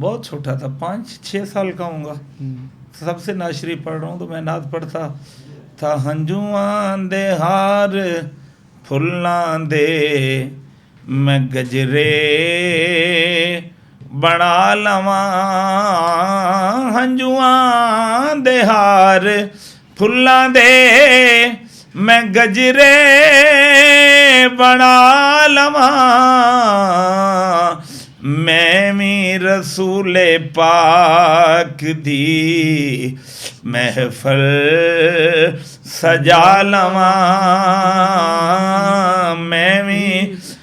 बहुत छोटा था, 5-6 साल का होऊंगा। सबसे नाशरी पढ़ रहा हूँ तो मैं नात पढ़ता था। हंजुआं दे हार फुल्लां दे मैं गजरे बना लवां, हंजुआं दे हार फुल्लां दे मैं गजरे बना लवां, मैं भी रसूले पाक दी महफल सजा लवां, मैं भी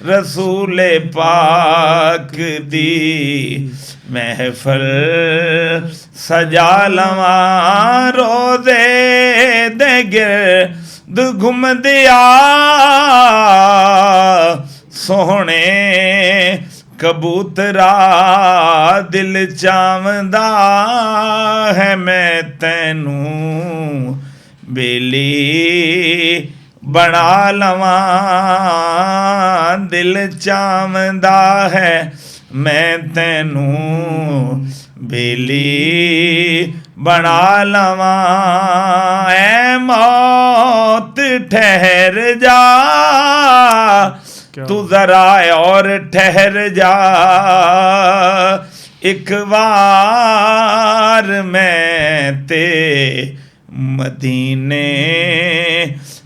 रसूले पाक दी महफल सजा लवां, रोज़े दे गिरद घुमदिया सोहणे कबूतरा दिल चावंदा है, मैं तैनूं बेली बना लवां, दिल चावंदा है मैं तैनूं बेली बना लवां, ऐ मौत ठहर जा तू जरा और ठहर जा, एक बार मैं ते मदीने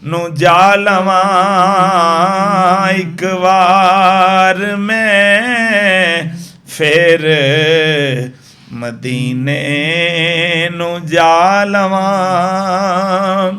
नू जा लवां, एक बार मैं फिर मदीने नू जा लवां।